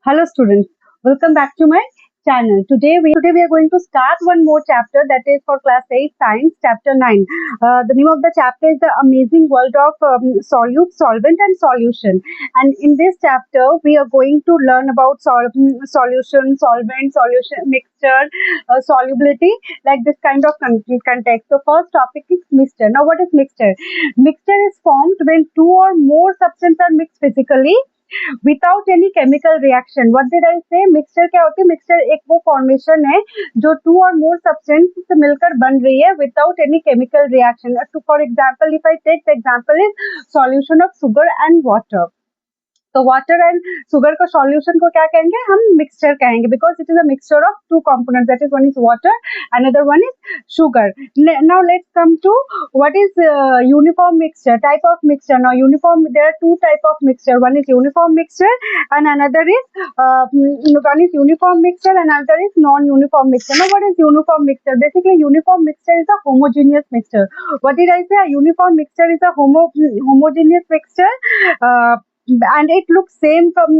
Hello students, welcome back to my channel. Today we are going to start one more chapter that is for class 8 science chapter 9. The name of the chapter is the amazing world of solute, solvent and solution. And in this chapter we are going to learn about solution, solvent, solution, mixture, solubility, like this kind of context. So first topic is mixture. Now what is mixture? Mixture is formed when two or more substances are mixed physically without any chemical reaction. What did I से? Mixture क्या होती है? Mixture एक वो formation है जो to और more substance से मिलकर बन रही है without any chemical reaction. For example, if I take the example is solution of sugar and water. तो वाटर एंड शुगर का सॉल्यूशन को क्या कहेंगे? हम मिक्सचर कहेंगे because it is a mixture of two components, that is one is water, another one is sugar. Now let's come to what is uniform mixture, type of mixture. Now uniform, there are two type of mixture. One is uniform mixture and another is one is uniform mixture and another is non-uniform mixture. Now what is uniform mixture? Basically uniform mixture is a homogeneous mixture. What did I say? A uniform mixture is a homogeneous mixture. And it look same from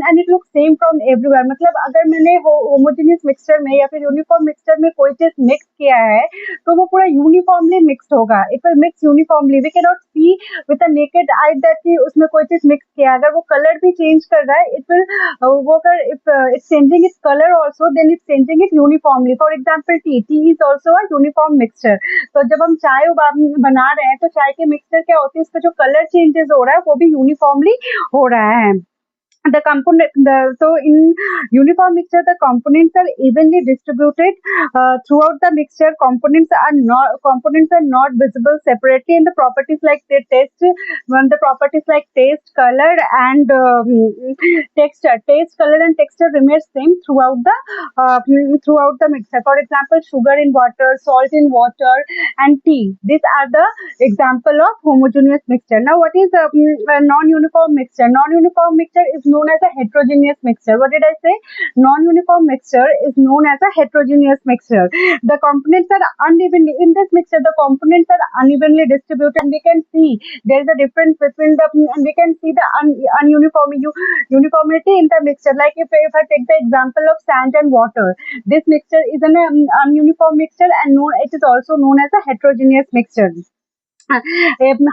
everywhere. मतलब अगर मैंने homogeneous mixture में या फिर uniform mixture में कोई चीज mix किया है तो वो पूरा यूनिफॉर्मली मिक्स्ड होगा. It will mix uniformly. We can not see with a naked eye that कि उसमें कोई चीज मिक्स किया है. अगर वो कलर भी चेंज कर रहा है, इट विल वो अगर if it's changing its colour also, then it's changing it uniformly. For example tea is also a uniform mixture. तो जब हम चाय बना रहे हैं तो चाय के मिक्सचर क्या होती है? उसका जो कलर चेंजेस हो रहा है वो भी यूनिफॉर्मली हो रहा है. So in uniform mixture, the components are evenly distributed throughout the mixture. Components are not visible separately, and the properties like taste, color, and texture. Taste, color, and texture remain same throughout the mixture. For example, sugar in water, salt in water, and tea. These are the example of homogeneous mixture. Now, what is a non-uniform mixture? Non-uniform mixture is known as a heterogeneous mixture. What did I say? Non-uniform mixture is known as a heterogeneous mixture. The components are unevenly in this mixture. The components are unevenly distributed, and we can see there is a difference between the and we can see the uniformity in the mixture. Like if I take the example of sand and water, this mixture is an ununiform mixture and it is also known as a heterogeneous mixture.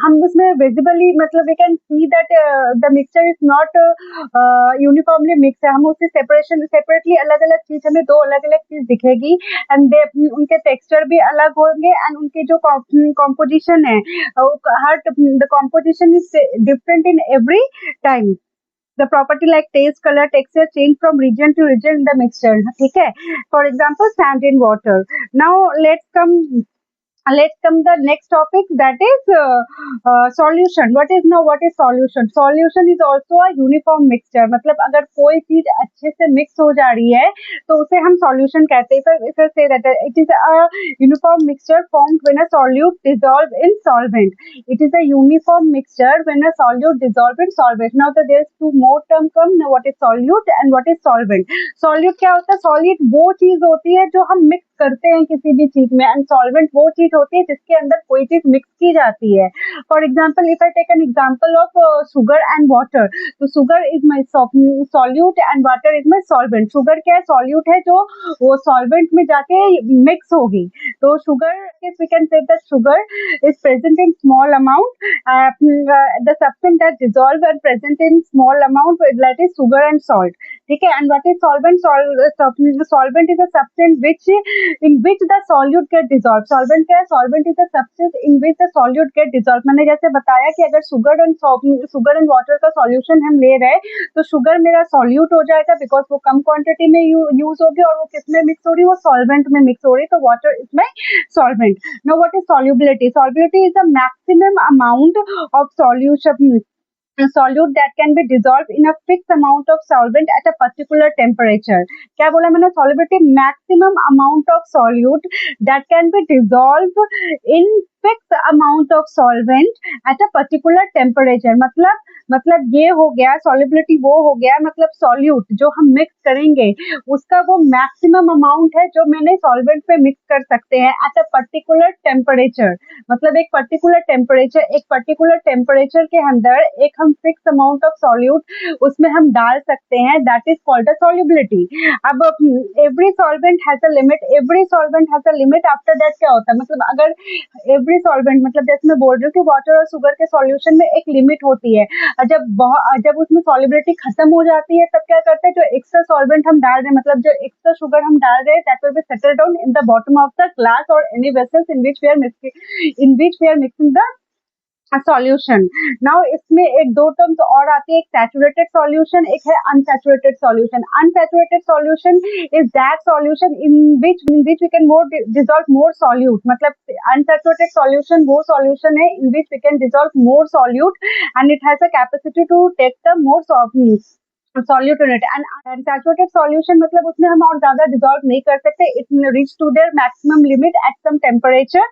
हम उसमें visibly मतलब we can see that the mixture is not uniformly mix है. हम उससे separately अलग अलग चीज, हमें दो अलग अलग चीज दिखेगी एंड उनके टेक्सचर भी अलग होंगे एंड उनकी जो कॉम्पोजिशन है, हर the composition is different in every time. The property like taste, color, texture change from region to region in the mixture. ठीक है. For example, sand in water. Now let's come the next topic, that is solution. What is solution? Solution is also a uniform mixture. मतलब अगर कोई चीज अच्छे से mix हो जा रही है तो उसे हम solution कहते हैं. If I say that it is a uniform mixture formed when a solute dissolve in solvent. It is a uniform mixture when a solute dissolve in solvent. Now there's two more term come. Now what is solute and what is solvent? Solute क्या होता है? Solute वो चीज होती है जो हम mix करते हैं किसी भी चीज में, एंड सॉल्वेंट वो चीज होती है जिसके अंदर कोई चीज मिक्स की जाती है. For example, if I take an example of sugar and water, तो sugar is my solute and water is my solvent. Sugar क्या है? सॉल्यूट है जो वो सॉल्वेंट में जाके मिक्स होगी. तो sugar, we can say that sugar is present in small amount. The substance that dissolve and present in small amount, that is sugar and salt. ठीक है. And what is solvent? Solvent is a substance which in which the solute get dissolved. Solvent क्या है? Solvent is a substance in which the solute get dissolved. मैंने जैसे बताया कि अगर sugar and water का सॉल्यूशन हम ले रहे हैं तो शुगर मेरा सॉल्यूट हो जाएगा बिकॉज वो कम क्वांटिटी में यूज होगी और वो किस में मिक्स हो रही है? वो सॉल्वेंट में मिक्स हो रही है. तो water is my solvent. Now what is solubility? Solubility is the maximum amount of solution solute that can be dissolved in a fixed amount of solvent at a particular temperature. क्या बोला मैंने? solubility, maximum amount of solute that can be dissolved in fix amount of solvent at a particular temperature, मतलब ये हो गया solubility, वो हो गया मतलब सॉल्यूट जो हम मिक्स करेंगे उसका वो मैक्सिमम अमाउंट है जो मैंने सॉल्वेंट पे मिक्स कर सकते हैं एट अ पर्टिकुलर टेम्परेचर, मतलब एक पर्टिकुलर टेम्परेचर के अंदर एक हम फिक्स अमाउंट ऑफ सॉल्यूट उसमें हम डाल सकते हैं, that is called a solubility. अब every solvent has a limit, after that क्या होता है, मतलब अगर एवरी सॉल्वेंट, मतलब जैसे मैं बोल रही हूँ कि वाटर और शुगर के सॉल्यूशन में एक लिमिट होती है, जब उसमें सॉल्युबिलिटी खत्म हो जाती है तब क्या करते हैं, जो एक्स्ट्रा सॉल्वेंट हम डाल रहे हैं, मतलब जो एक्स्ट्रा शुगर हम डाल रहे हैं, that will be settle down in the bottom of the glass और any vessels in which we are mixing the solution. Now इसमें एक दो टर्म्स और आती है, एक सैचुरेटेड सॉल्यूशन, एक है unsaturated solution. Unsaturated solution is that solution in which we can dissolve more solute, मतलब अनसैचुरेटेड सॉल्यूशन वो सॉल्यूशन है in which we can dissolve more solute and it has a capacity to take the more solute in it. And saturated solution मतलब उसमें हम और ज्यादा dissolve नहीं कर सकते, it reach to their maximum limit at some temperature.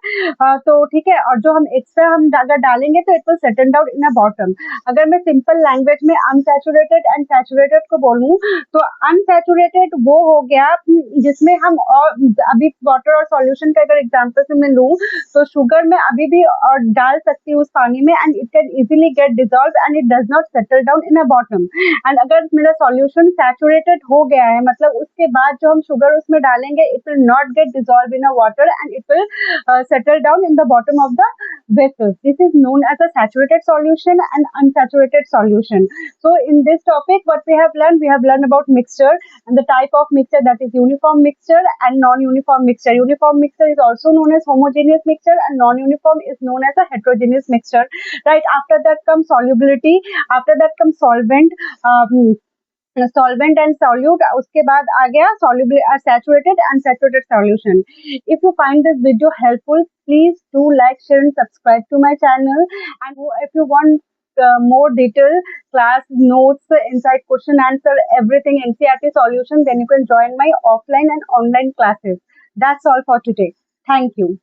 तो ठीक है, और जो हम एक्स्ट्रा हम अगर डालेंगे तो it will settle down in a bottom. अगर मैं सिंपल लैंग्वेज में अनसैचुरेटेड एंड सैचुरेटेड को बोलूं तो अनसैचुरेटेड वो हो गया जिसमें हम और अभी वाटर और सॉल्यूशन का अगर एग्जांपल से मैं लूं तो शुगर में अभी भी और डाल सकती हूँ उस पानी में and it can easily get dissolve and it does not settle down in a bottom. And अगर मेरा सॉल्यूशन सैचुरेटेड हो गया है, मतलब उसके बाद जो हम शुगर उसमें डालेंगे it will not gate dissolve in a water and it will settle down in the bottom of the vessel. This is known as a saturated solution and unsaturated solution. So in this topic what we have learned about mixture and the type of mixture, that is uniform mixture and non-uniform mixture. Uniform mixture is also known as homogeneous mixture and non-uniform is known as a heterogeneous mixture, right? After that comes solubility, after that comes solvent and solute, उसके बाद आ गया soluble saturated and unsaturated solution. If you find this video helpful, please do like, share and subscribe to my channel. And if you want more detailed class notes, inside question answer, everything NCERT solution, then you can join my offline and online classes. That's all for today. Thank you.